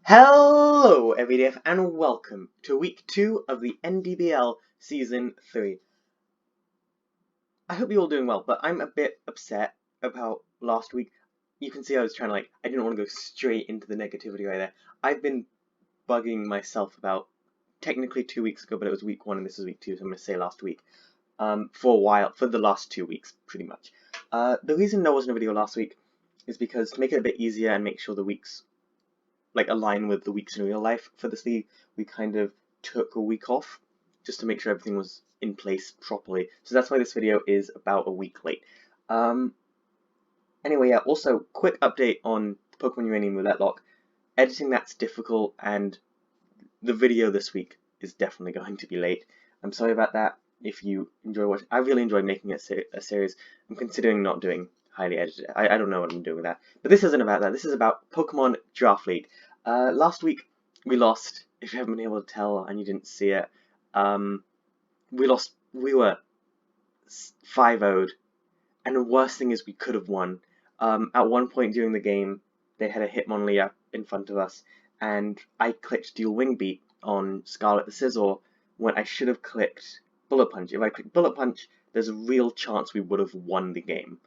Hello everyday and welcome to week 2 of the NDBL season 3. I hope you're all doing well, but I'm a bit upset about last week. You can see I was trying to I didn't want to go straight into the negativity right there. I've been bugging myself about technically 2 weeks ago, but it was week 1 and this is week 2, so I'm going to say last week. For a while, for the last 2 weeks, pretty much. The reason there wasn't a video last week is because to make it a bit easier and make sure the weeks align with the weeks in real life for this league, we kind of took a week off just to make sure everything was in place properly. So that's why this video is about a week late. Anyway, yeah, also, quick update on Pokemon Uranium Roulette Lock. Editing that's difficult, and the video this week is definitely going to be late. I'm sorry about that. If you enjoy watching, I really enjoyed making a series. I'm considering not doing highly edited. I don't know what I'm doing with that. But this isn't about that. This is about Pokemon Draft League. Last week we lost. If you haven't been able to tell and you didn't see it, we lost. We were 5-0'd, and the worst thing is we could have won. At one point during the game, they had a Hitmonlee in front of us, and I clicked Dual Wing Beat on Scarlet the Scizor when I should have clicked Bullet Punch. If I clicked Bullet Punch, there's a real chance we would have won the game.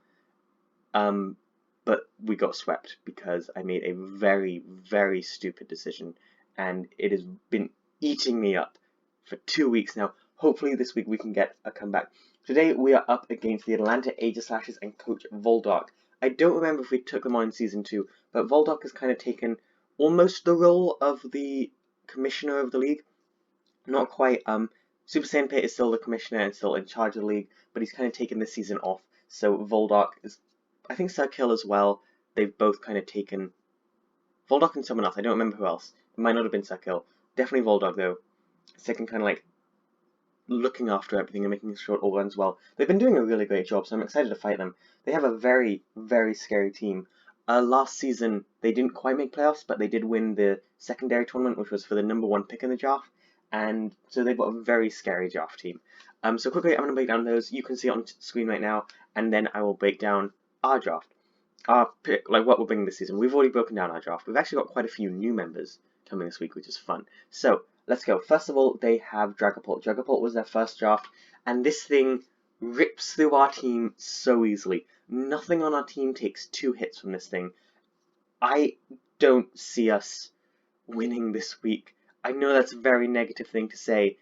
But we got swept because I made a very, very stupid decision, and it has been eating me up for 2 weeks now. Hopefully this week we can get a comeback. Today we are up against the Atlanta Aegislashes and Coach Vuldark. I don't remember if we took them on in Season 2, but Vuldark has kind of taken almost the role of the commissioner of the league. Not quite. Super Saiyan Pit is still the commissioner and still in charge of the league, but he's kind of taken this season off. So Vuldark is, I think Circle as well. They've both kind of taken Vuldark and someone else. I don't remember who else. It might not have been Circle. Definitely Vuldark though. So they can kind of looking after everything and making sure it all runs well. They've been doing a really great job, so I'm excited to fight them. They have a very, very scary team. Last season, they didn't quite make playoffs, but they did win the secondary tournament, which was for the #1 pick in the draft, and so they've got a very scary draft team. So quickly, I'm going to break down those. You can see it on screen right now, and then I will break down our draft. Our pick, what we're bringing this season. We've already broken down our draft. We've actually got quite a few new members coming this week, which is fun. So, let's go. First of all, they have Dragapult. Dragapult was their first draft, and this thing rips through our team so easily. Nothing on our team takes 2 hits from this thing. I don't see us winning this week. I know that's a very negative thing to say,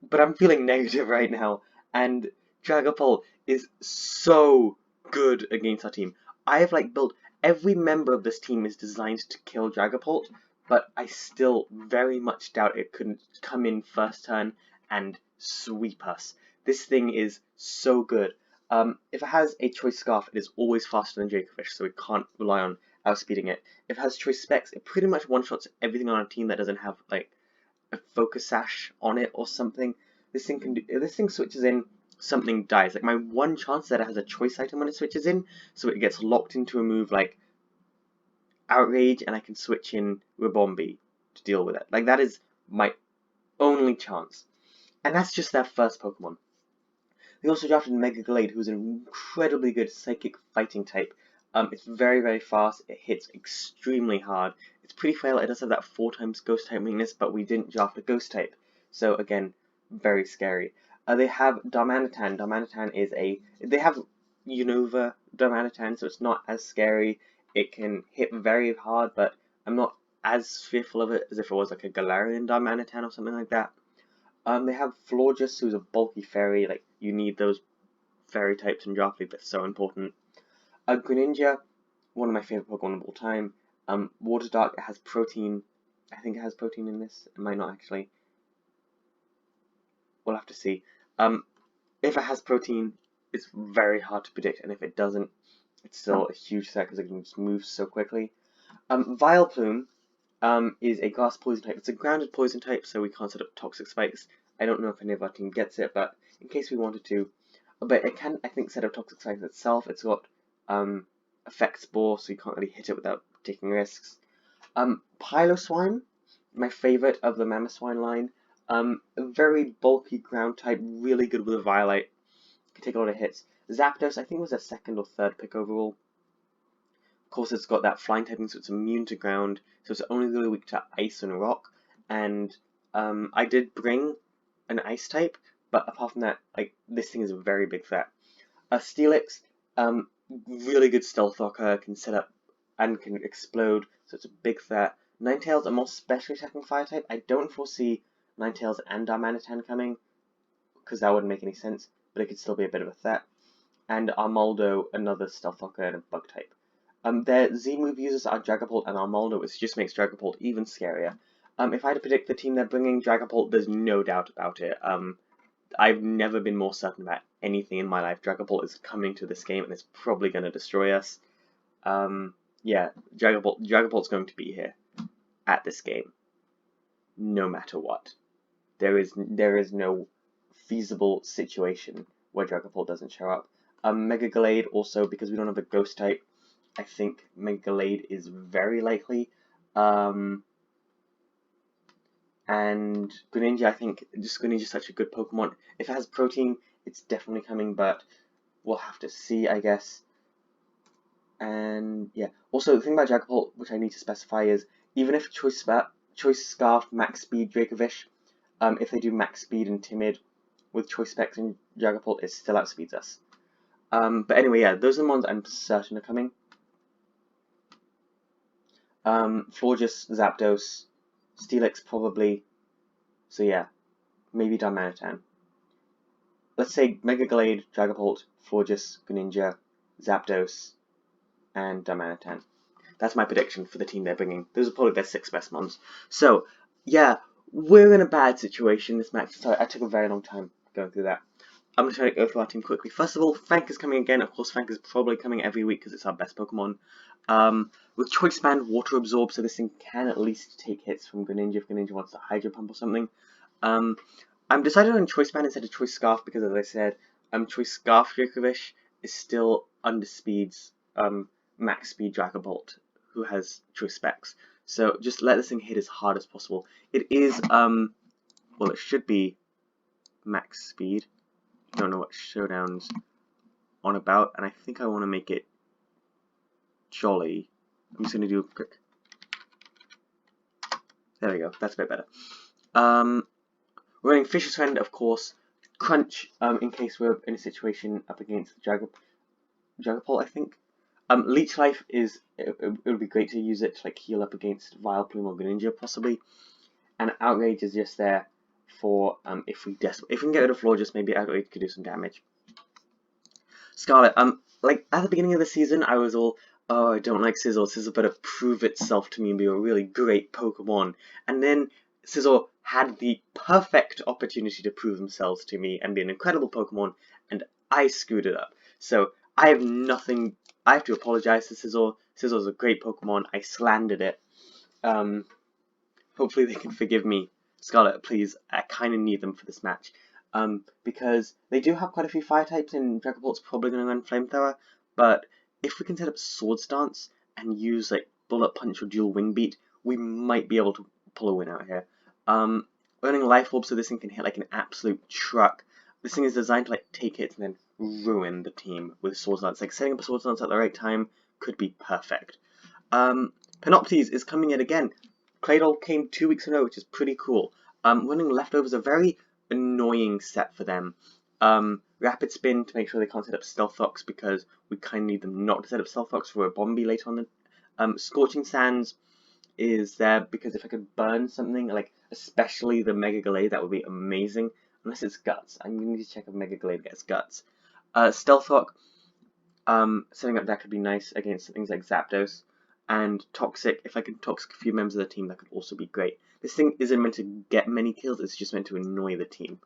but I'm feeling negative right now, and Dragapult is so good against our team. I have built every member of this team is designed to kill Dragapult, but I still very much doubt it couldn't come in first turn and sweep us. This thing is so good. If it has a Choice Scarf, it is always faster than Dracovish, so we can't rely on outspeeding it. If it has Choice Specs, it pretty much one-shots everything on our team that doesn't have a Focus Sash on it or something. This thing can do. If this thing switches in, something dies. My one chance that it has a choice item when it switches in, so it gets locked into a move like Outrage, and I can switch in Ribombee to deal with it. That is my only chance. And that's just their first Pokemon. They also drafted Mega Glade, who's an incredibly good Psychic Fighting type. It's very, very fast. It hits extremely hard. It's pretty frail. It does have that 4 times Ghost type weakness, but we didn't draft a Ghost type. So again, very scary. They have Darmanitan. Darmanitan is they have Unova Darmanitan, so it's not as scary. It can hit very hard, but I'm not as fearful of it as if it was a Galarian Darmanitan or something like that. They have Florges, who's a bulky fairy. You need those fairy types in Draft League, that's so important. Greninja, one of my favorite Pokemon of all time. Water Dark, it has protein. I think it has protein in this. It might not actually. We'll have to see. If it has protein, it's very hard to predict, and if it doesn't, it's still a huge threat because it can just move so quickly. Vileplume is a grass poison type. It's a grounded poison type, so we can't set up toxic spikes. I don't know if any of our team gets it, but in case we wanted to. But it can, I think, set up toxic spikes itself. It's got Effect Spore, so you can't really hit it without taking risks. Piloswine, my favorite of the Mamoswine line. A very bulky ground type, really good with a Violite. Can take a lot of hits. Zapdos, I think was a 2nd or 3rd pick overall. Of course, it's got that flying typing, so it's immune to ground, so it's only really weak to ice and rock. And I did bring an ice type, but apart from that, like, this thing is a very big threat. Steelix, really good stealth rocker, can set up and can explode, so it's a big threat. Ninetales, a more special attacking fire type. I don't foresee Ninetales and Darmanitan coming, because that wouldn't make any sense, but it could still be a bit of a threat. And Armaldo, another stealth rocker and a bug type. Their Z-move users are Dragapult and Armaldo, which just makes Dragapult even scarier. If I had to predict the team they're bringing, Dragapult, there's no doubt about it. I've never been more certain about anything in my life. Dragapult is coming to this game and it's probably going to destroy us. Yeah, Dragapult's going to be here at this game, no matter what. There is no feasible situation where Dragapult doesn't show up. Mega Gallade also, because we don't have a Ghost type, I think Mega Gallade is very likely. And Greninja, I think just Greninja is such a good Pokemon. If it has Protein, it's definitely coming, but we'll have to see, I guess. And yeah, also the thing about Dragapult, which I need to specify, is even if Choice Scarf, Max Speed, Dracovish, if they do Max Speed and Timid with Choice Specs and Dragapult, it still outspeeds us. But anyway, yeah, those are the ones I'm certain are coming. Florges, Zapdos, Steelix probably. So yeah, maybe Darmanitan. Let's say Mega Gallade, Dragapult, Florges, Greninja, Zapdos, and Darmanitan. That's my prediction for the team they're bringing. Those are probably their 6 best ones. So yeah, we're in a bad situation this match. Sorry, I took a very long time going through that. I'm going to try to go through our team quickly. First of all, Frank is coming again. Of course, Frank is probably coming every week because it's our best Pokemon. With Choice Band, Water Absorb, so this thing can at least take hits from Greninja if Greninja wants to Hydro Pump or something. I'm decided on Choice Band instead of Choice Scarf because, as I said, Choice Scarf Dracovish is still underspeeds Max Speed Dragapult, who has Choice Specs. So just let this thing hit as hard as possible. It is, well, it should be Max Speed. Don't know what Showdown's on about, and I think I want to make it jolly. I'm just going to do a quick... There we go, that's a bit better. We're running Fisher's Friend, of course, Crunch, in case we're in a situation up against Dragapult, I think. Leech Life is, it would be great to use it to like heal up against Vileplume or Greninja, possibly. And Outrage is just there for, if we can get rid of Florges, maybe Outrage could do some damage. Scarlet, like, at the beginning of the season, I was all, oh, I don't like Scizor. Scizor better prove itself to me and be a really great Pokemon. And then Scizor had the perfect opportunity to prove themselves to me and be an incredible Pokemon, and I screwed it up. So, I have to apologize to Scizor. Scizor's a great Pokemon. I slandered it. Hopefully they can forgive me. Scarlet, please, I kind of need them for this match. Because they do have quite a few fire types, and Dragapult's probably going to run Flamethrower, but if we can set up Swords Dance and use like Bullet Punch or Dual Wing Beat, we might be able to pull a win out here. Running Life Orb so this thing can hit like an absolute truck. This thing is designed to like take hits and then ruin the team with Swords Dance. Like setting up a Swords Dance at the right time could be perfect. Panoptes is coming in again. Claydol came 2 weeks in a row, which is pretty cool. Running Leftovers, a very annoying set for them. Rapid Spin to make sure they can't set up Stealth Fox because we kind of need them not to set up Stealth Fox for a Bombi later on. Scorching Sands is there because if I could burn something, like especially the Mega Gallade, that would be amazing. Unless it's Guts. I'm going to need to check if Mega Gallade gets Guts. Stealth Rock, setting up that could be nice against things like Zapdos. And Toxic, if I can Toxic a few members of the team, that could also be great. This thing isn't meant to get many kills, it's just meant to annoy the team.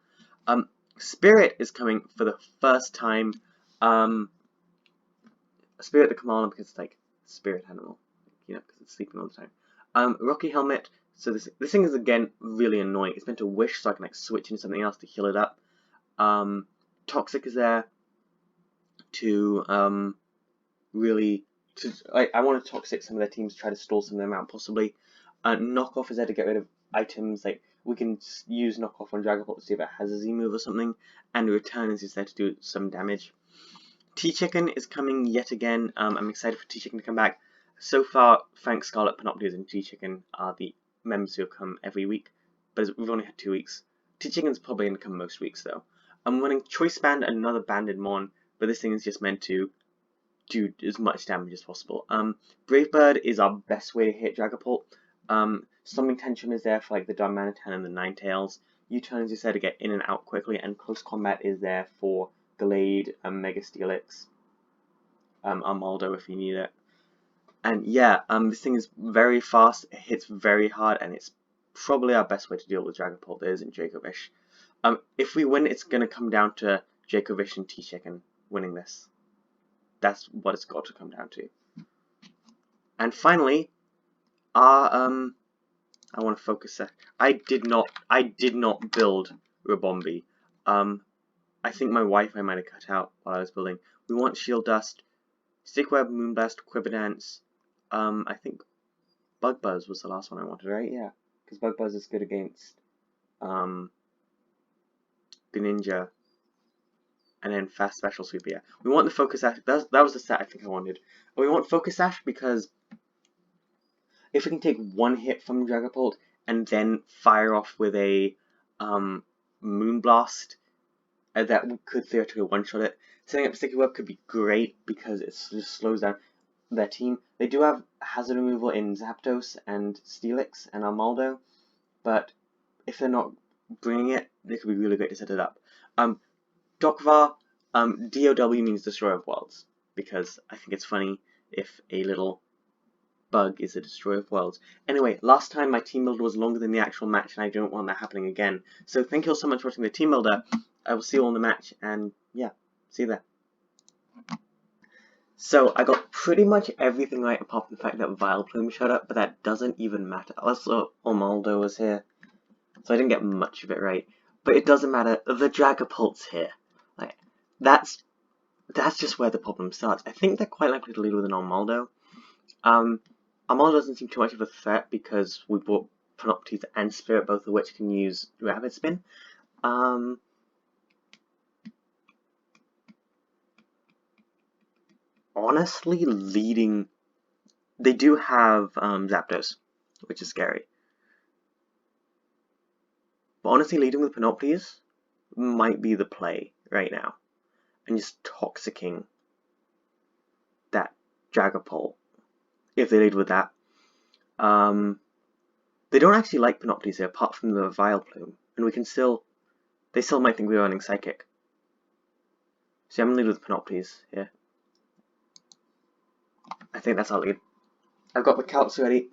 Spirit is coming for the first time. Spirit the Kamala because it's like spirit animal, you know, because it's sleeping all the time. Rocky Helmet, so this thing is again really annoying. It's meant to wish so I can like switch into something else to heal it up. Toxic is there to I want to Toxic some of their teams, try to stall some of them out possibly. Knockoff is there to get rid of items, like we can use Knockoff on Dragapult to see if it has a Z-move or something, and Return is just there to do some damage. T-Chicken is coming yet again. I'm excited for T-Chicken to come back. So far, Frank, Scarlet, Panoptics, and T-Chicken are the members who have come every week, but we've only had 2 weeks. T-Chicken's probably going to come most weeks, though. I'm running Choice Band and another band in Mon, but this thing is just meant to do as much damage as possible. Brave Bird is our best way to hit Dragapult. Slumbering Tension is there for like the Darmanitan and the Ninetales. U-Turn is just there to get in and out quickly, and Close Combat is there for Gallade, Mega Steelix, Armaldo if you need it. And yeah, this thing is very fast, it hits very hard, and it's probably our best way to deal with Dragapult. There isn't Dracovish. If we win, it's going to come down to Dracovish and T-Chicken winning this. That's what it's got to come down to. And finally, our I want to focus. I did not build Rabombi. I think my Wi-Fi might have cut out while I was building. We want Shield Dust, Stickweb, Moonblast, Quiver Dance. I think Bug Buzz was the last one I wanted, right? Yeah, because Bug Buzz is good against Greninja. And then Fast Special Sweep, yeah. We want the Focus Sash. That was the stat I think I wanted. We want Focus Sash because if we can take one hit from Dragapult and then fire off with a Moonblast, that could theoretically one-shot it. Setting up Sticky Web could be great because it just slows down their team. They do have hazard removal in Zapdos and Steelix and Armaldo, but if they're not bringing it, they could be really great to set it up. Dokvar, DOW means Destroyer of Worlds, because I think it's funny if a little bug is a Destroyer of Worlds. Anyway, last time my team builder was longer than the actual match, and I don't want that happening again. So thank you all so much for watching the team builder. I will see you all in the match, and yeah, see you there. So I got pretty much everything right apart from the fact that Vileplume showed up, but that doesn't even matter. Also, Armaldo was here, so I didn't get much of it right. But it doesn't matter, the Dragapult's here. Like, that's just where the problem starts. I think they're quite likely to lead with an Armaldo. Armaldo doesn't seem too much of a threat because we brought Panoptics and Spirit, both of which can use Rapid Spin. Honestly, leading... They do have Zapdos, which is scary. But honestly, leading with Panoptics might be the play right now. And just Toxicking that Dragapult, if they lead with that. They don't actually like Panoptics here, apart from the Vileplume. And we can still... They still might think we're running Psychic. So I'm going to lead with Panoptics here. I think that's our lead. I've got the Calcs ready.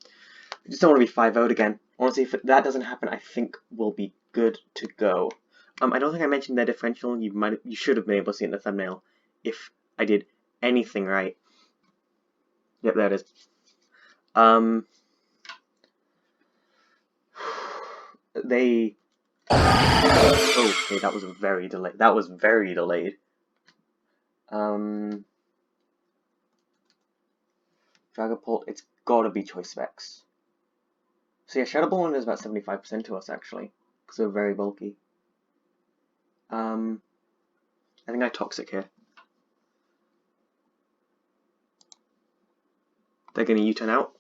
I just don't want to be 5-0'd again. Honestly, if that doesn't happen, I think we'll be good to go. I don't think I mentioned their differential. You should have been able to see it in the thumbnail if I did anything right. Yep, there it is. Okay, that was very delayed. That was very delayed. Dragapult, it's gotta be Choice Specs. So yeah, Shadow Ball is about 75% to us actually, because they're very bulky. I think I Toxic here. They're gonna U-turn out.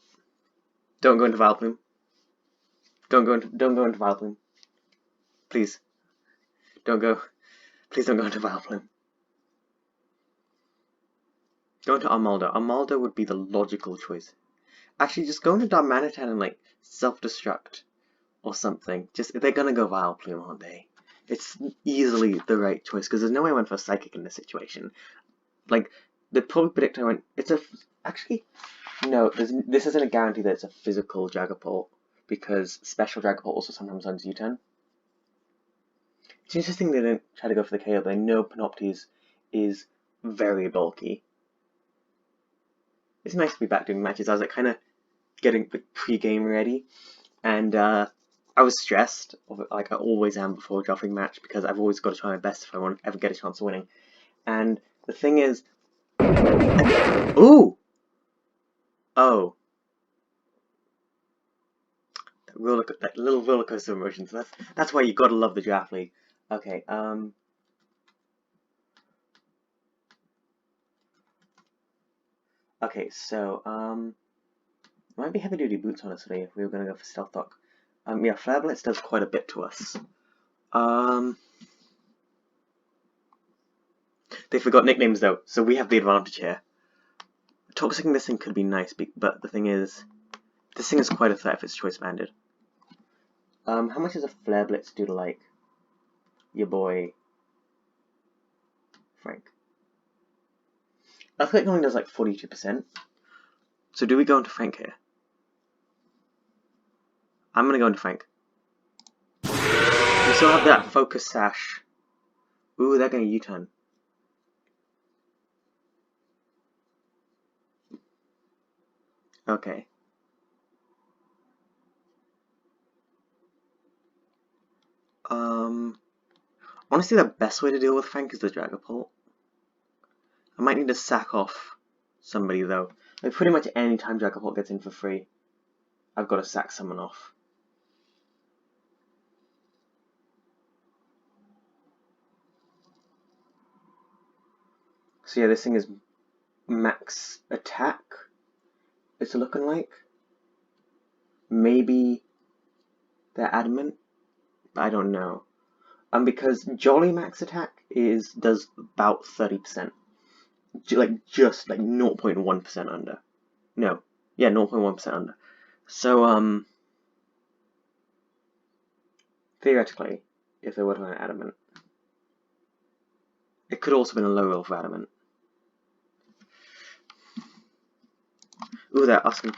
Don't go into Vileplume. Don't go into Vileplume. Please. Don't go. Please don't go into Vileplume. Go into Armaldo. Armaldo would be the logical choice. Actually, just go into Darmanitan and like self-destruct or something. They're gonna go Vileplume, aren't they? It's easily the right choice because there's no way I went for Psychic in this situation. Like the probably predict I went. Actually no. This isn't a guarantee that it's a physical Dragapult because Special Dragapult also sometimes runs U-turn. It's interesting they didn't try to go for the KO, but I know Panoptics is very bulky. It's nice to be back doing matches. I was like kind of getting the pre-game ready, and I was stressed, like I always am before a dropping match, because I've always got to try my best if I want to ever get a chance of winning. And the thing is, ooh, oh, that little roller coaster of emotions. That's why you gotta love the draft league. Okay, Okay, so, might be heavy duty boots, honestly, if we were gonna go for Stealth Rock. Yeah, Flare Blitz does quite a bit to us. They forgot nicknames though, so we have the advantage here. Toxicing this thing could be nice, but the thing is, this thing is quite a threat if it's choice banded. How much does a Flare Blitz do to, like, your boy Frank? Earthquake only does like 42%. So do we go into Frank here? I'm gonna go into Frank. We still have that Focus Sash. Ooh, they're gonna U-turn. Okay. Honestly, the best way to deal with Frank is the Dragapult. I might need to sack off somebody though. Like pretty much any time Dragapult gets in for free, I've got to sack someone off. So yeah, this thing is max attack. It's looking like. Maybe they're adamant, but I don't know. Because Jolly max attack does about 30%. Like just like 0.1% under. No. Yeah, 0.1% under. So theoretically, if they were to an adamant, it could also have been a low roll for adamant. Ooh, they're asking.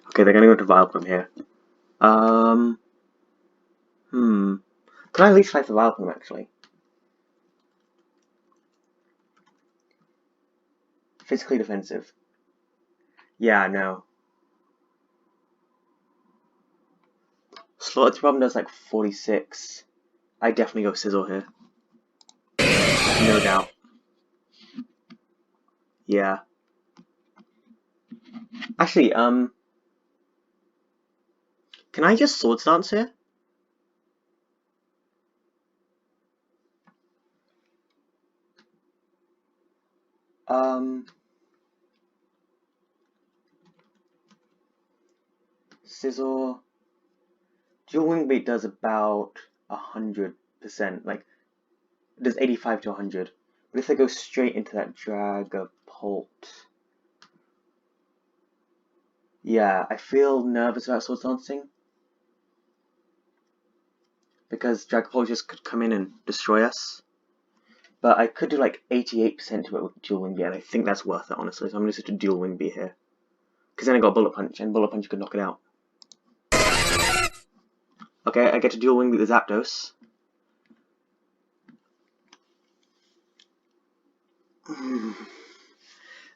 Okay, they're gonna go to Vileplume here. Can I at least fight the Vileplume actually? Physically defensive. Yeah, no. Slot's problem does like 46. I definitely go Sizzle here. No doubt. Yeah. Actually, can I just Swords Dance here? Sizzle. Dual Wing Beat does about 100%. Like, it does 85 to 100. But if they go straight into that Dragapult. Yeah, I feel nervous about Swords Dancing. Because Dragapult just could come in and destroy us. But I could do like 88% to it with Dual Wing Beat, and I think that's worth it, honestly. So I'm going to switch to Dual Wing Beat here. Because then I got Bullet Punch, and Bullet Punch could knock it out. Okay, I get to Dual Wing Beat the Zapdos.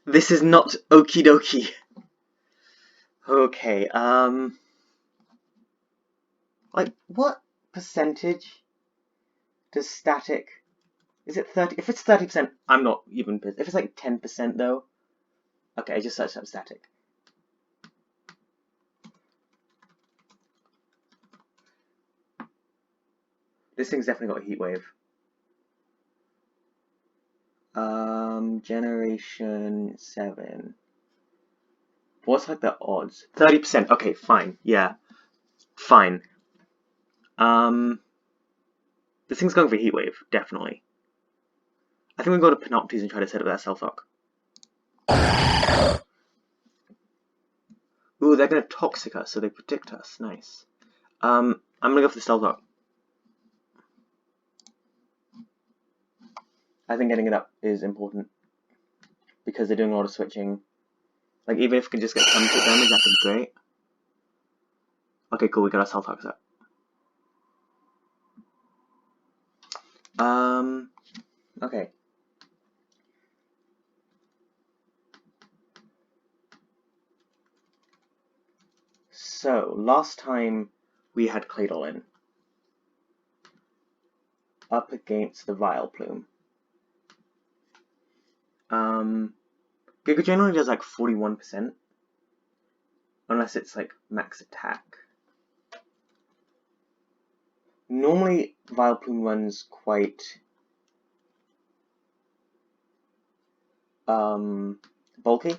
This is not okie dokie. Okay, like, what percentage does static... Is it 30? If it's 30%, I'm not even pissed. If it's like 10% though... Okay, I just searched up static. This thing's definitely got a heat wave. Generation 7. What's like the odds? 30%. Okay, fine. Yeah. Fine. This thing's going for heat wave, definitely. I think we go to Panoptes and try to set up that Self-Lock. Ooh, they're gonna Toxic us, so they predict us. Nice. I'm gonna go for the Self-Lock. I think getting it up is important. Because they're doing a lot of switching. Like, even if we can just get some hit damage, that'd be great. Okay, cool, we got our Self-Locks up. Okay. So, last time we had Claydol in. Up against the Vileplume. Giga Drain only does like 41%. Unless it's like max attack. Normally, Vileplume runs quite bulky.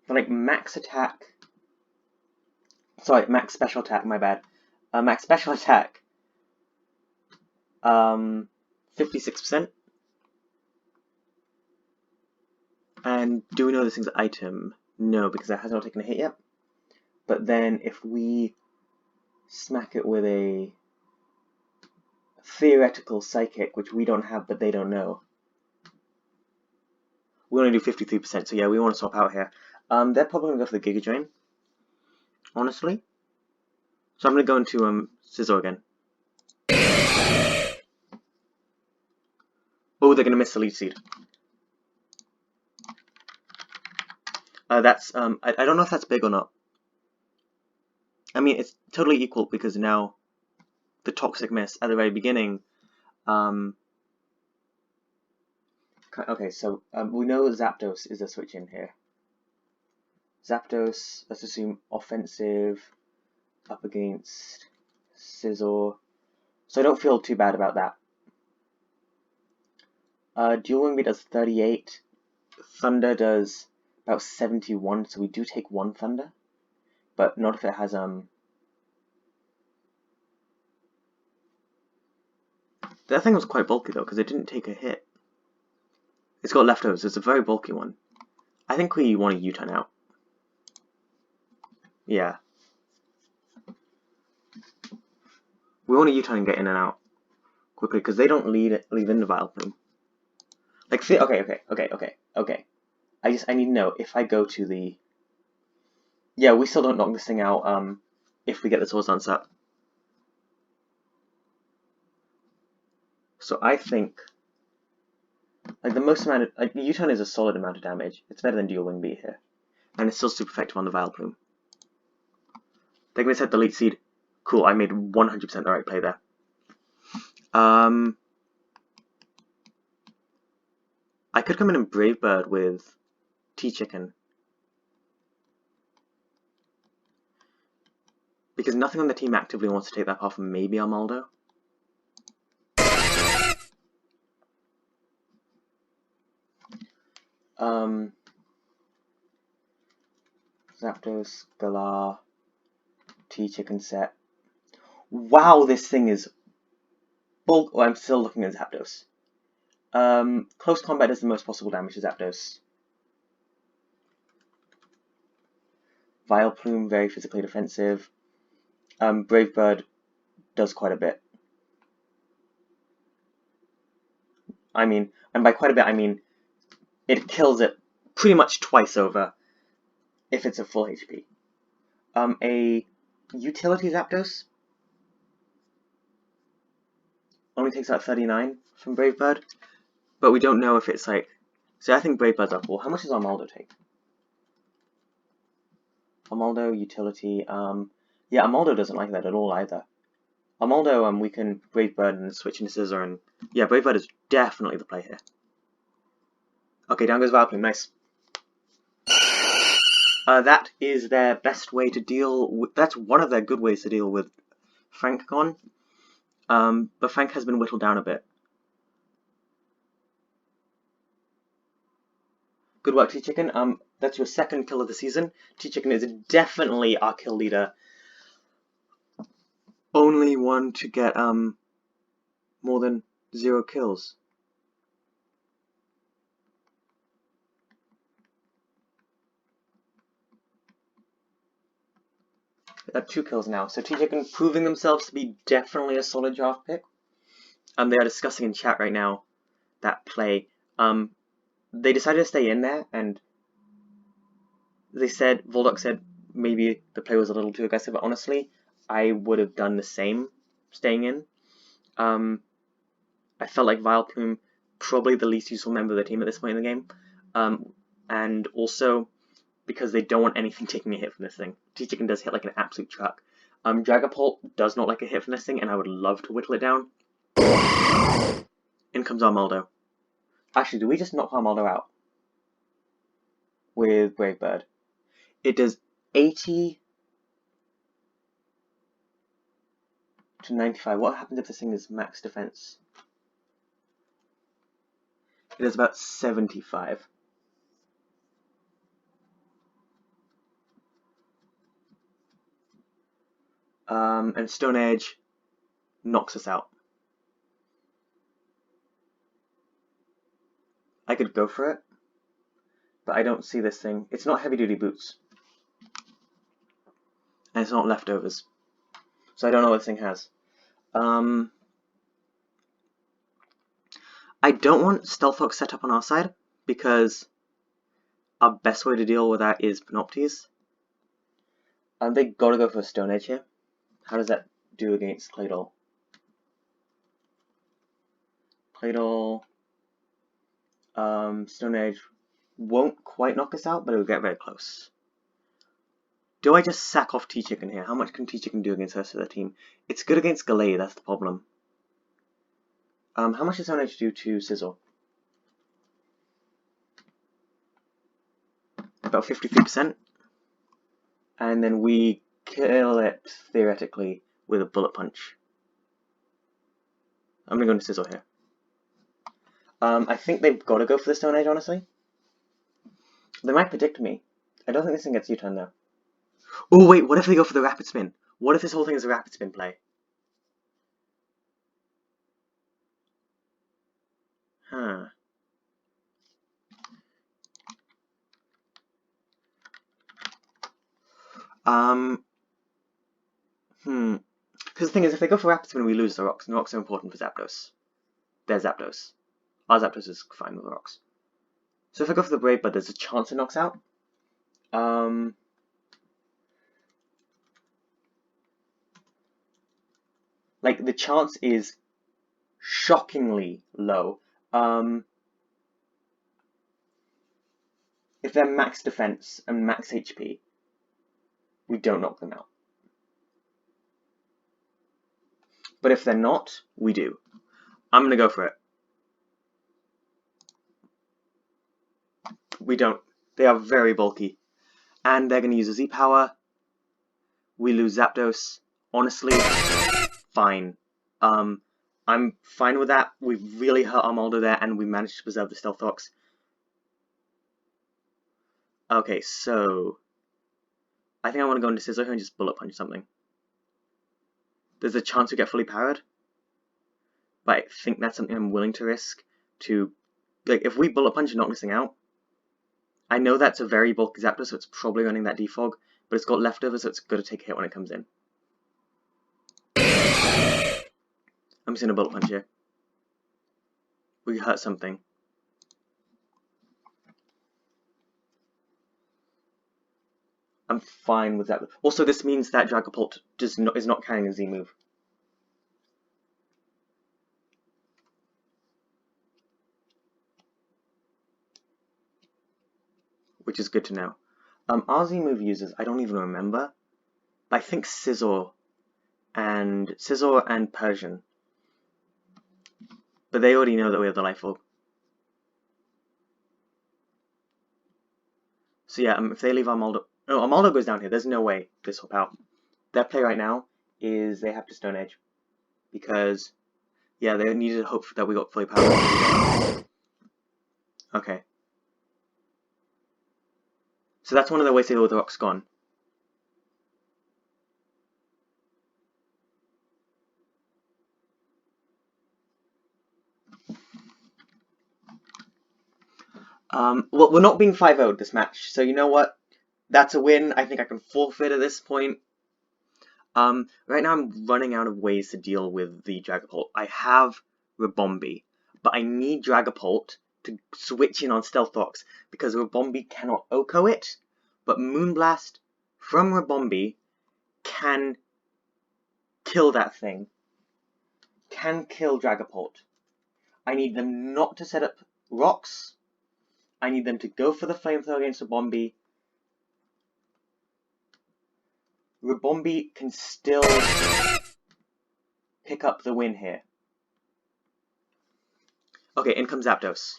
For like max attack, sorry, max special attack, my bad. Max special attack, 56%. And do we know this thing's an item? No, because it has not taken a hit yet. But then if we smack it with a theoretical psychic, which we don't have but they don't know, we only do 53%, so yeah, we want to swap out here. They're probably going to go for the Giga Drain, honestly. So I'm going to go into Scizor again. Oh, they're going to miss the Leech Seed. That's, I don't know if that's big or not. I mean, it's totally equal because now the Toxic Miss at the very beginning, okay, so we know Zapdos is a switch in here. Zapdos, let's assume offensive, up against Scizor. So I don't feel too bad about that. Dual Wing does 38. Thunder does about 71, so we do take one Thunder. But not if it has, That thing was quite bulky though, because it didn't take a hit. It's got leftovers, it's a very bulky one. I think we want to U-turn out. Yeah. We want to U-turn and get in and out quickly, because they don't leave in the Vileplume. Like, okay. I need to know, if I go to the... Yeah, we still don't knock this thing out, if we get the Swords Dance up. So I think, like, the most amount of... Like, U-turn is a solid amount of damage. It's better than Dual Wing Beat here. And it's still super effective on the Vileplume. They're going to set the Leech Seed. Cool, I made 100% the right play there. I could come in and Brave Bird with T-Chicken. Because nothing on the team actively wants to take that path from maybe Armaldo. Zapdos, Galar, T-Chicken set. Wow, this thing is bulk. Oh, I'm still looking at Zapdos. Close combat does the most possible damage to Zapdos. Vileplume, very physically defensive. Brave Bird does quite a bit. I mean, and by quite a bit, I mean it kills it pretty much twice over if it's a full HP. A utility Zapdos only takes out 39 from Brave Bird, but we don't know if it's like... So I think Brave Bird's up. Well, how much does Armaldo take? Armaldo, utility, yeah, Armaldo doesn't like that at all either. Armaldo, we can Brave Bird and switch into Scizor, and yeah, Brave Bird is definitely the play here. Okay, down goes Vileplume, nice. That is their best way to deal with... That's one of their good ways to deal with Frank gone. But Frank has been whittled down a bit. Good work, T-Chicken. That's your second kill of the season. T-Chicken is definitely our kill leader. Only one to get more than 0 kills. They have 2 kills now. So T-Chicken proving themselves to be definitely a solid draft pick. They are discussing in chat right now that play. They decided to stay in there, and they said, Vuldark said maybe the play was a little too aggressive, but honestly, I would have done the same, staying in. I felt like Vileplume, probably the least useful member of the team at this point in the game. And also, because they don't want anything taking a hit from this thing. T-Chicken does hit like an absolute truck. Dragapult does not like a hit from this thing, and I would love to whittle it down. In comes Armaldo. Actually, do we just knock Armaldo out with Brave Bird? It does 80... to 95. What happens if this thing is max defense? It is about 75. And Stone Edge knocks us out. I could go for it, but I don't see this thing. It's not heavy duty boots. And it's not leftovers. So I don't know what this thing has. I don't want Stealth Fox set up on our side, because our best way to deal with that is Panoptes. They gotta go for a Stone Edge here. How does that do against Claydol? Claydol, Stone Edge won't quite knock us out, but it will get very close. Do I just sack off T-Chicken here? How much can T-Chicken do against the rest of the team? It's good against Galay, that's the problem. How much does Stone Edge do to Sizzle? About 53%. And then we kill it, theoretically, with a Bullet Punch. I'm gonna go into Sizzle here. I think they've got to go for the Stone Edge, honestly. They might predict me. I don't think this thing gets U-turn, though. Oh, wait, what if they go for the Rapid Spin? What if this whole thing is a Rapid Spin play? Huh. Because the thing is, if they go for Rapid Spin, we lose the rocks, and the rocks are important for Zapdos. They're Zapdos. Our Zapdos is fine with the rocks. So if I go for the Brave Bud, there's a chance it knocks out. Like, the chance is shockingly low. If they're max defense and max HP, we don't knock them out. But if they're not, we do. I'm gonna go for it. We don't. They are very bulky. And they're gonna use a Z-Power. We lose Zapdos. Honestly, fine. I'm fine with that. We've really hurt Armaldo there, and we managed to preserve the Stealth Fox. Okay, so I think I want to go into Scizor here and just Bullet Punch something. There's a chance we get fully powered, but I think that's something I'm willing to risk to, like, if we Bullet Punch and knock this thing out, I know that's a very bulky Zapdos, so it's probably running that Defog, but it's got leftovers, so it's got to take a hit when it comes in. I'm just going to Bullet Punch here. We hurt something. I'm fine with that. Also, this means that Dragapult is not carrying a Z move. Which is good to know. Our Z move users, I don't even remember. But I think Scizor and Persian. But they already know that we have the Life Orb. So yeah, if they leave Armaldo... No, Armaldo goes down here. There's no way this will out. Their play right now is they have to Stone Edge. Because, yeah, they needed to hope that we got fully powered. Okay. So that's one of the ways to deal with the rocks gone. Well, we're not being 5-0'd this match, so you know what? That's a win. I think I can forfeit at this point. Right now I'm running out of ways to deal with the Dragapult. I have Ribombee, but I need Dragapult to switch in on Stealth Fox, because Ribombee cannot OHKO it, but Moonblast from Ribombee can kill that thing. Can kill Dragapult. I need them not to set up rocks. I need them to go for the Flamethrower against Ribombee. Ribombee can still pick up the win here. Okay, in comes Zapdos.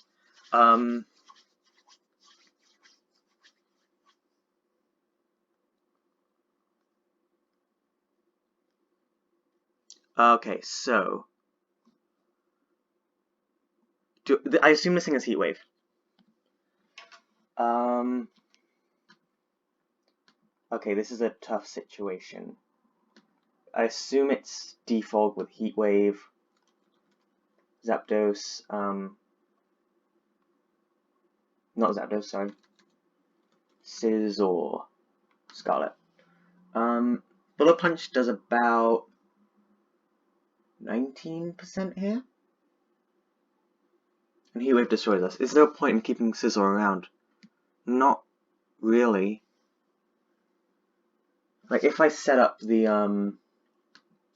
Okay, so I assume this thing is Heat Wave. Okay, this is a tough situation. I assume it's Defog with Heat Wave, Zapdos, not Zapdos, sorry, Scizor, Scarlet. Bullet Punch does about 19% here. And Heat Wave destroys us. Is there a point in keeping Scizor around? Not really. Like, if I set up the,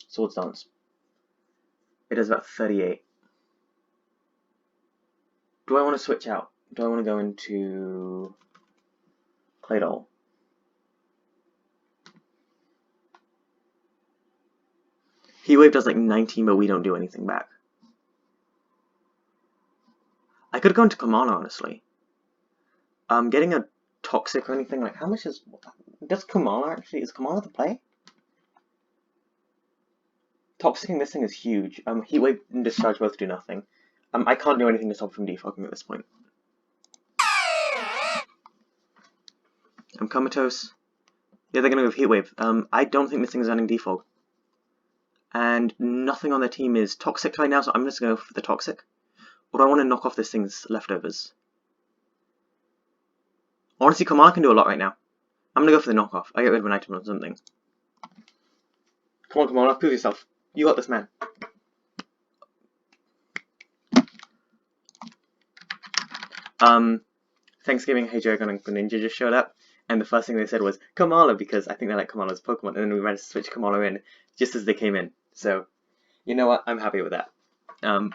Swords Dance, it does about 38. Do I want to switch out? Do I want to go into Claydol? Heat Wave does like 19, but we don't do anything back. I could go into Kamala, honestly. Getting a Toxic or anything, like, how much does Kamala actually, is Kamala the play? Toxicing this thing is huge. Heat Wave and Discharge both do nothing. I can't do anything to stop from defogging at this point. I'm Comatose. Yeah, they're gonna go with Heat Wave. I don't think this thing is running defog. And nothing on their team is Toxic right now, so I'm just gonna go for the Toxic. Or do I want to knock off this thing's leftovers? Honestly, Kamala can do a lot right now. I'm gonna go for the knockoff. I get rid of an item or something. Come on, Kamala, prove yourself. You got this, man. Thanksgiving, Hey Joe, and Ninja just showed up, and the first thing they said was Kamala, because I think they like Kamala's Pokemon, and then we managed to switch Kamala in just as they came in. So, you know what? I'm happy with that. I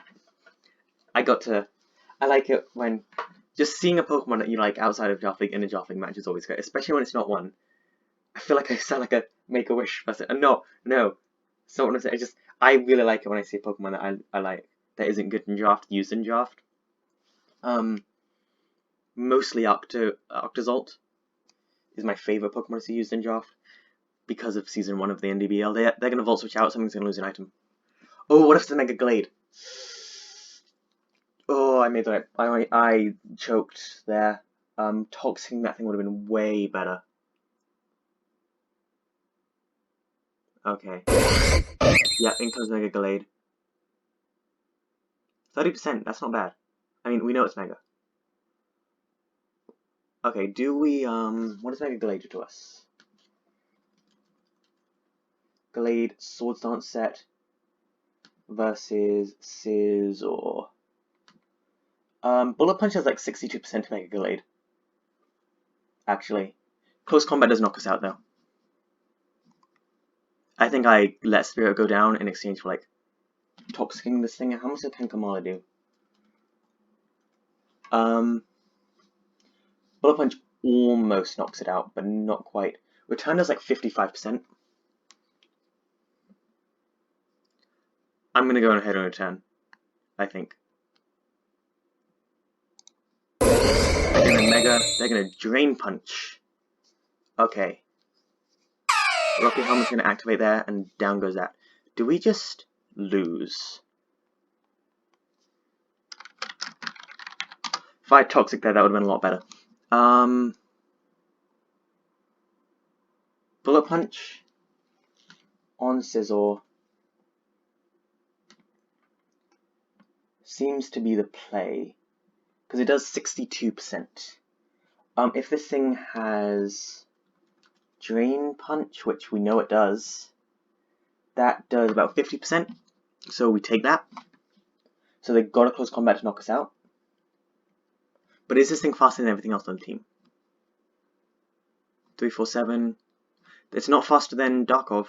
like it when just seeing a Pokemon that you like outside of Draft League in a Draft League match is always great, especially when it's not one. I feel like I sound like a Make-A-Wish person. No, it's not what I'm saying. I really like it when I see a Pokemon that I like that isn't good in Draft, used in Draft. Mostly Octozolt is my favorite Pokemon to see used in Draft because of Season 1 of the NDBL. They're going to Volt Switch out, something's going to lose an item. Oh, what if it's a Mega Glade? Oh, I made that. I choked there. Toxicing that thing would have been way better. Okay. Yeah, in comes Mega Glade. 30%, that's not bad. I mean, we know it's Mega. Okay, do we, what does Mega Glade do to us? Glade Swords Dance set versus Scizor. Bullet Punch has like 62% Mega Glade. Actually. Close Combat does knock us out, though. I think I let Spirit go down in exchange for, like, Toxicking this thing. How much can Kamala do? Bullet Punch almost knocks it out, but not quite. Return does like 55%. I'm gonna go ahead and return, I think. They're gonna Drain Punch. Okay. Rocket Helmet's gonna activate there, and down goes that. Do we just lose? If I had Toxic there, that would have been a lot better. Bullet Punch on Scizor seems to be the play, because it does 62%. If this thing has Drain Punch, which we know it does, that does about 50%, so we take that. So they've got a Close Combat to knock us out. But is this thing faster than everything else on the team? 347. It's not faster than Darkov.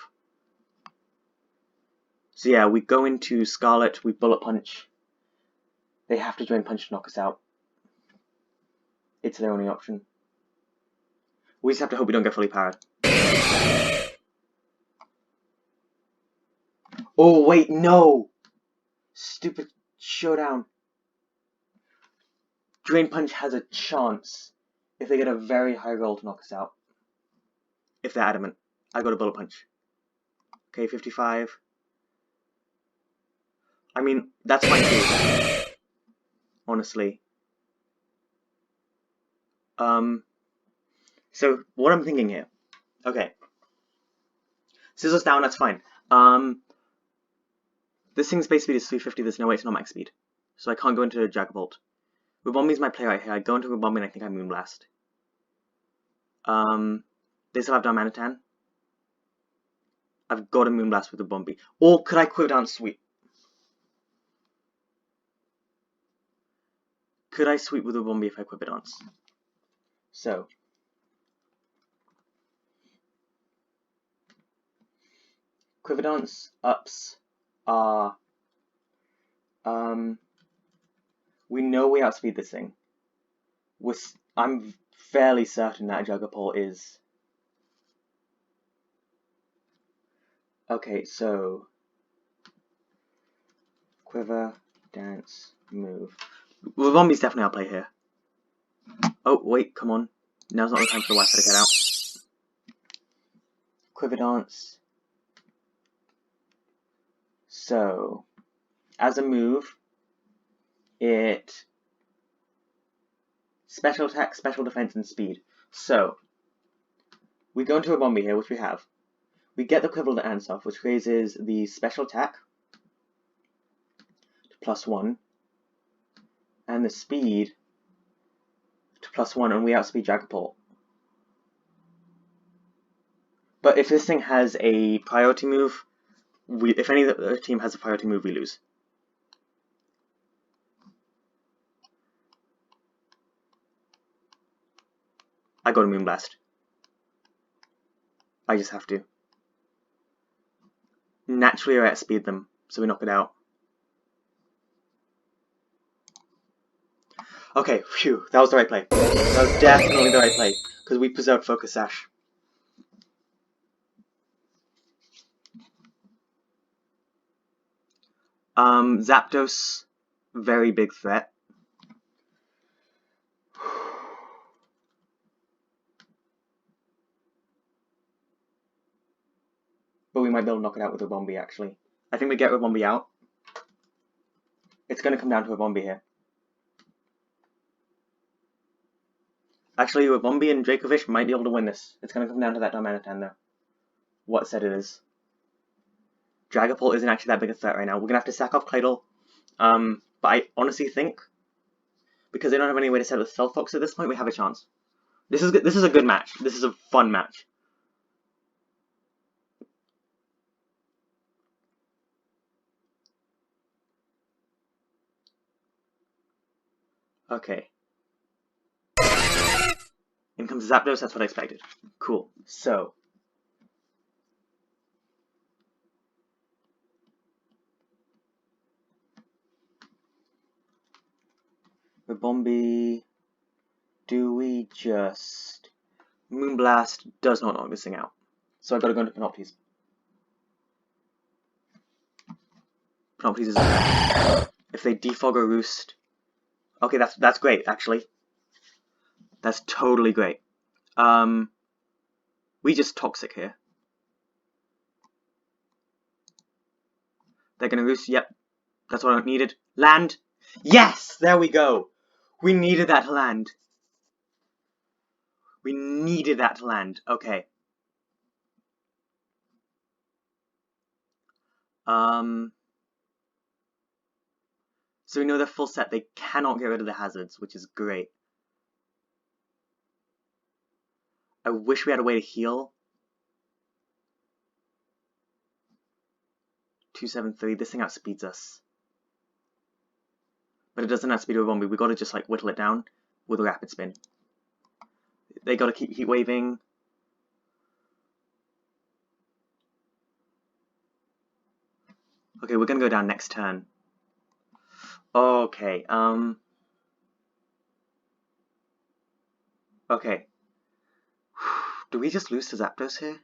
So yeah, we go into Scarlet, we Bullet Punch. They have to Drain Punch to knock us out. It's their only option. We just have to hope we don't get fully powered. Oh wait, no! Stupid showdown. Drain Punch has a chance if they get a very high roll to knock us out. If they're adamant. I got a Bullet Punch. Okay, 55. I mean, that's fine too. Honestly. So what I'm thinking here. Okay. Scissors down, that's fine. This thing's base speed is 350, there's no way it's not max speed. So I can't go into Jaggerbolt. Rubombi's my play right here. I go into Rubombi and I think I Moonblast. They still have Darmanitan. I've got a Moonblast with Rubombi. Or could I Quiver Dance Sweep? Could I sweep with Rubombi if I Quiver Dance? So. Quiver Dance ups are... we know we outspeed this thing. I'm fairly certain that Juggerpole is... Okay, so... Quiver, Dance, Move. Rubombi's definitely our play here. Oh, wait, come on. Now's not the time for the Wi-Fi to get out. Quiver Dance. So, as a move, it... Special attack, special defense, and speed. So, we go into a Rubombi here, which we have. We get the Quiver Dance off, which raises the special attack to +1, and the speed to +1, and we outspeed Jaggerpole. But if this thing has a priority move, if any of the team has a priority move, we lose. I got a Moonblast. I just have to. Naturally, I outspeed them, so we knock it out. Okay, phew, that was the right play. That was definitely the right play, because we preserved Focus Sash. Zapdos, very big threat. But we might be able to knock it out with a Rubombi, actually. I think we get Rubombi out. It's going to come down to a Rubombi here. Actually, Rubombi and Dracovish might be able to win this. It's going to come down to that Darmanitan, though. What set it is. Dragapult isn't actually that big a threat right now. We're going to have to sack off Claydol. But I honestly think, because they don't have any way to set up Stealth Fox at this point, we have a chance. This is a good match. This is a fun match. Okay. In comes Zapdos, that's what I expected. Cool. So. Rubombi. Do we just... Moonblast does not knock this thing out. So I gotta go into Panoptes. Panoptes is okay. If they defog or roost... Okay, that's great, actually. That's totally great. We just Toxic here. They're gonna roost, yep. That's what I needed. Land! Yes! There we go! We needed that to land. We needed that to land. Okay. So we know they're full set. They cannot get rid of the hazards, which is great. I wish we had a way to heal. 273. This thing outspeeds us. But it doesn't outspeed a Rubombi. We gotta just like whittle it down with a rapid spin. They gotta keep heat waving. Okay, we're gonna go down next turn. Okay, okay. Do we just lose to Zapdos here?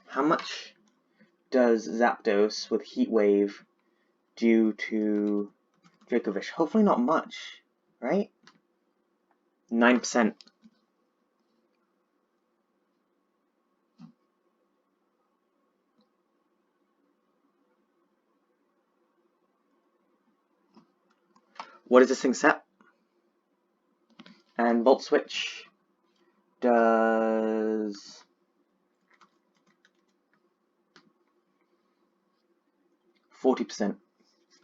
How much does Zapdos with Heat Wave do to Dracovish? Hopefully not much, right? 9%. what is this thing set? And Volt Switch does 40%.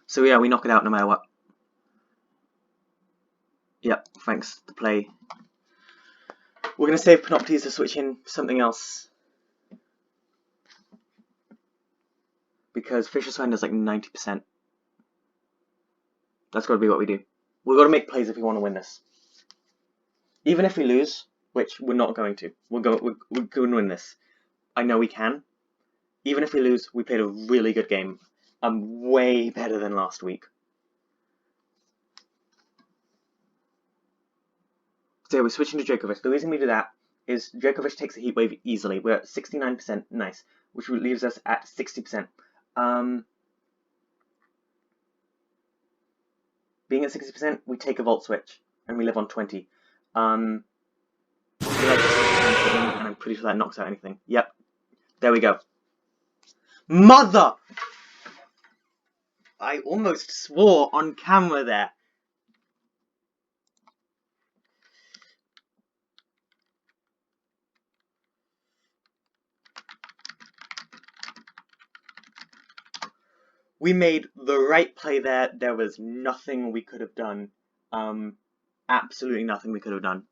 So yeah, we knock it out no matter what. Yep, thanks to play. We're going to save Panoptes to switch in something else. Because Fisher's Friend is like 90%. That's got to be what we do. We've got to make plays if we want to win this. Even if we lose, which we're not going to. We're going to win this. I know we can. Even if we lose, we played a really good game. Way better than last week. So yeah, we're switching to Djokovic. The reason we do that is Djokovic takes a heat wave easily. We're at 69%, nice, which leaves us at 60%. Being at 60%, we take a Volt Switch, and we live on 20. And I'm pretty sure that knocks out anything. Yep, there we go. Mother! I almost swore on camera there. We made the right play there. There was nothing we could have done. Absolutely nothing we could have done.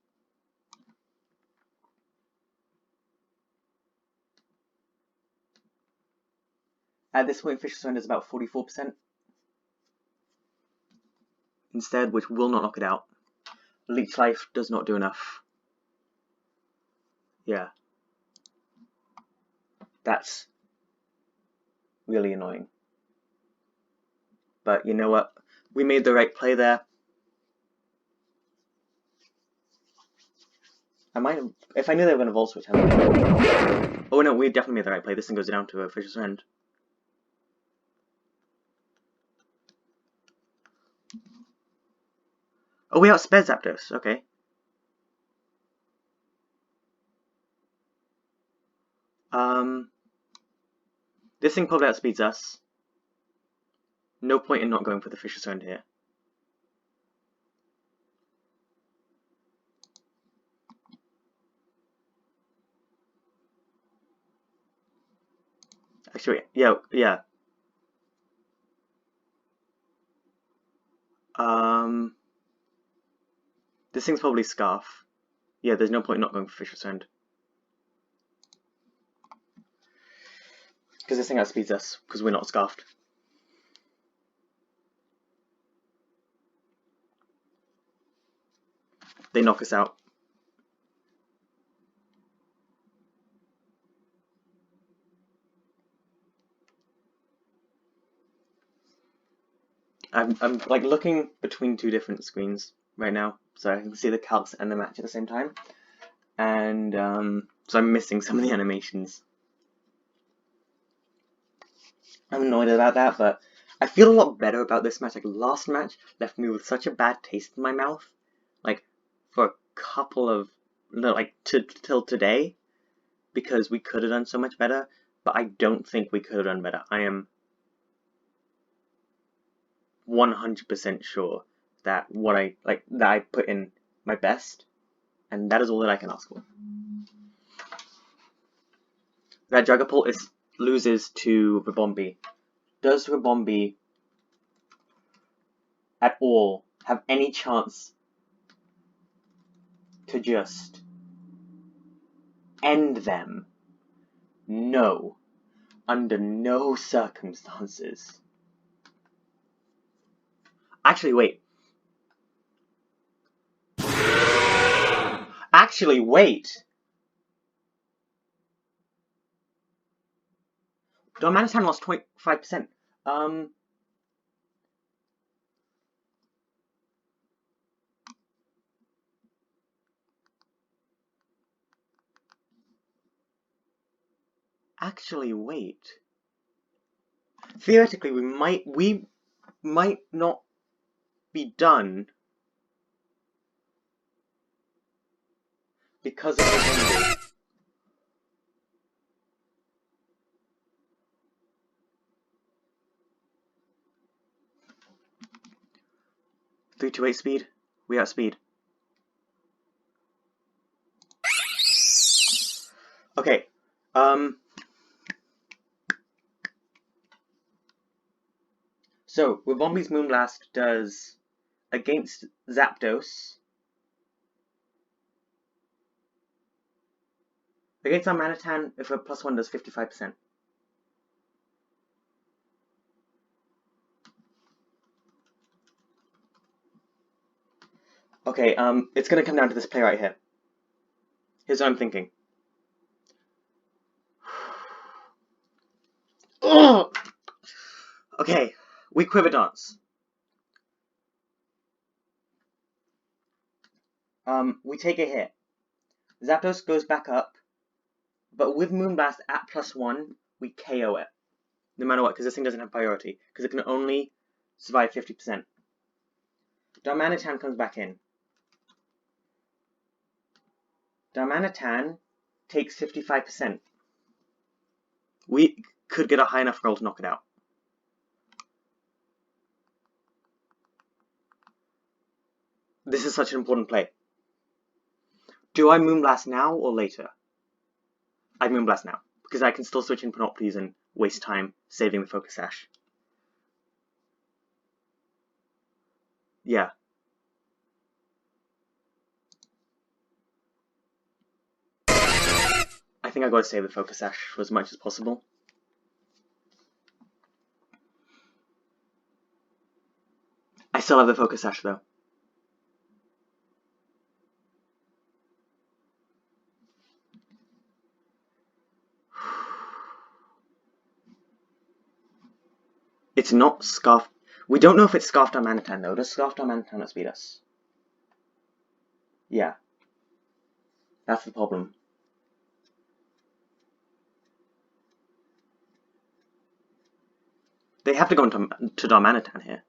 At this point, Fisher's Friend is about 44%. Instead, which will not knock it out. Leech Life does not do enough. Yeah. That's really annoying. But you know what? We made the right play there. If I knew they were going to Volt Switch, I might. Oh no, we definitely made the right play. This thing goes down to a Fisher's Friend. Oh, we outsped Zapdos. Okay. This thing probably outspeeds us. No point in not going for the Fisher's Friend here. Actually, yeah. This thing's probably Scarf. Yeah, there's no point in not going for Fisher's Friend. Because this thing outspeeds us, because we're not Scarfed. They knock us out. I'm like looking between two different screens right now, so I can see the calcs and the match at the same time, and so I'm missing some of the animations. I'm annoyed about that, but I feel a lot better about this match. Like last match left me with such a bad taste in my mouth, like for a couple of till today, because we could have done so much better, but I don't think we could have done better. I am 100% sure that that I put in my best, and that is all that I can ask for. That Dragapult loses to Ribombee. Does Ribombee at all have any chance to just end them? No. Under no circumstances. Actually, wait. Darmanitan lost 25%. Actually, wait. Theoretically, we might not be done because of the 328 speed. We outspeed. Okay. So Rabombi's Moonblast does against Zapdos. Against our Manitan, if a +1 does 55%. Okay, it's gonna come down to this play right here. Here's what I'm thinking. Ugh! Okay, we Quiver Dance. We take a hit. Zapdos goes back up, but with Moonblast at +1, we KO it. No matter what, because this thing doesn't have priority, because it can only survive 50%. Darmanitan comes back in. Darmanitan takes 55%. We could get a high enough roll to knock it out. This is such an important play. Do I Moonblast now or later? I Moonblast now, because I can still switch in Panoptes and waste time saving the Focus Sash. Yeah. I think I gotta save the Focus Sash for as much as possible. I still have the Focus Sash though. It's not Scarf. We don't know if it's Scarfed Darmanitan though. Does Scarfed Darmanitan outspeed us? Yeah. That's the problem. They have to go into Darmanitan here.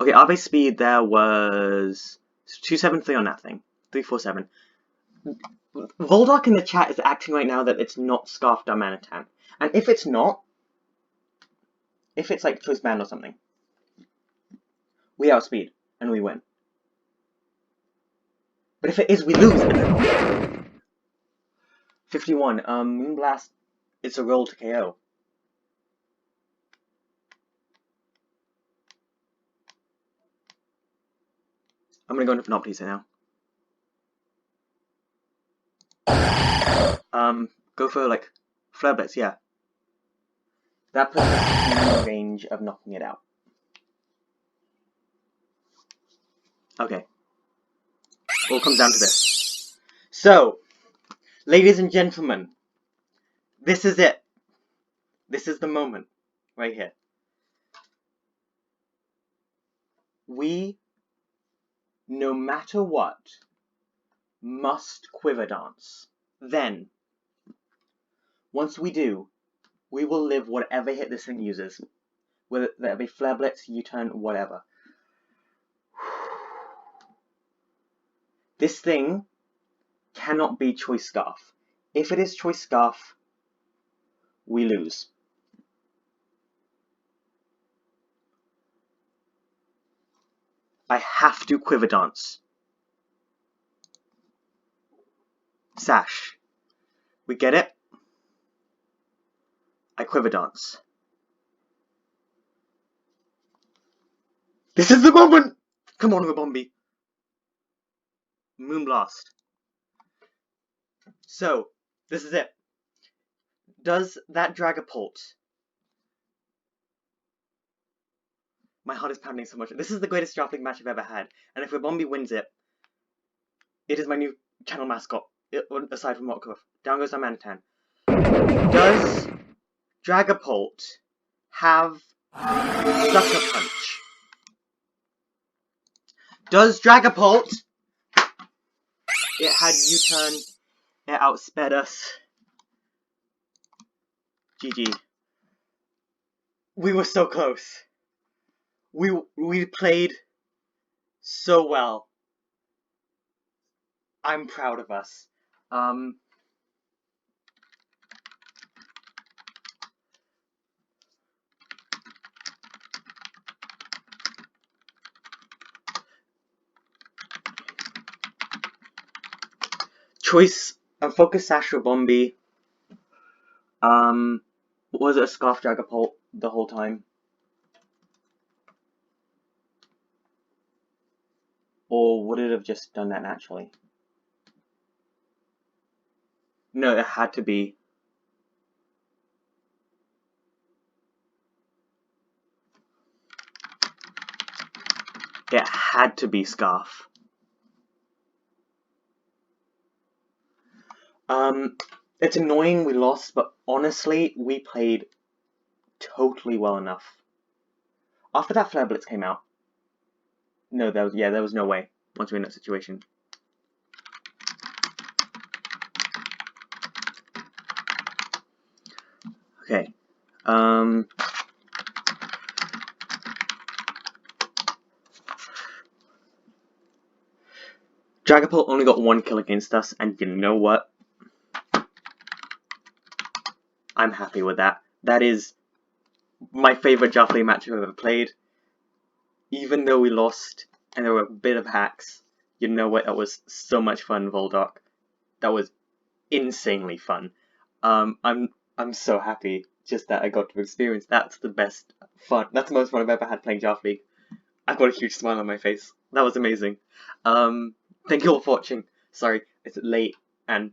Okay, our base speed there was 273 on that thing. 347. Vuldark in the chat is acting right now that it's not Scarfed Darmanitan. And if it's not, if it's like Choice Band or something, we outspeed and we win. But if it is, we lose. 51. Moonblast. It's a roll to KO. I'm gonna go into Panoptes here now. Go for like Flare Blitz, yeah. That puts us in range of knocking it out. Okay. All comes down to this. So, ladies and gentlemen, this is it. This is the moment. Right here. We, no matter what, must Quiver Dance. Then, once we do, we will live whatever hit this thing uses. Whether that be Flare Blitz, U-turn, whatever. This thing cannot be Choice Scarf. If it is Choice Scarf, we lose. I have to Quiver Dance. Sash. We get it? I Quiver Dance. This is the moment! Come on, Rabombi. Moonblast. So, this is it. Does that Dragapult? My heart is pounding so much. This is the greatest draft league match I've ever had. And if Rabombi wins it, it is my new channel mascot, aside from Rockcliffe. Down goes Darmanitan. Does Dragapult have Sucker Punch? Does Dragapult? It had U-turn. It outsped us. GG. We were so close. We played so well. I'm proud of us. choice, a Focus Sash or Bombi. Was it a Scarf Dragapult the whole time? Or would it have just done that naturally? No, it had to be. It had to be Scarf. It's annoying we lost, but honestly, we played totally well enough. After that Flare Blitz came out, no, there was no way once we were in that situation. Okay. Dragapult only got 1 kill against us, and you know what? I'm happy with that. That is my favourite Joffrey match I've ever played. Even though we lost, and there were a bit of hacks, you know what? That was so much fun, Vuldark. That was insanely fun. I'm so happy just that I got to experience. That's the best fun. That's the most fun I've ever had playing Joffrey. I've got a huge smile on my face. That was amazing. Thank you all for watching. Sorry, it's late and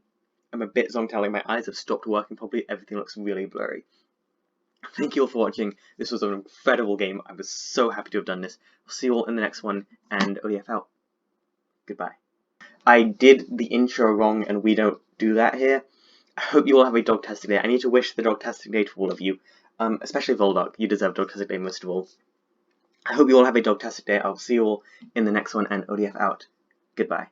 I'm a bit zoned-telling. My eyes have stopped working properly. Everything looks really blurry. Thank you all for watching. This was an incredible game. I was so happy to have done this. We'll see you all in the next one, and ODF out. Goodbye. I did the intro wrong, and we don't do that here. I hope you all have a dog-tastic day. I need to wish the dog-tastic day to all of you, especially Vuldark. You deserve dog-tastic day most of all. I hope you all have a dog-tastic day. I'll see you all in the next one, and ODF out. Goodbye.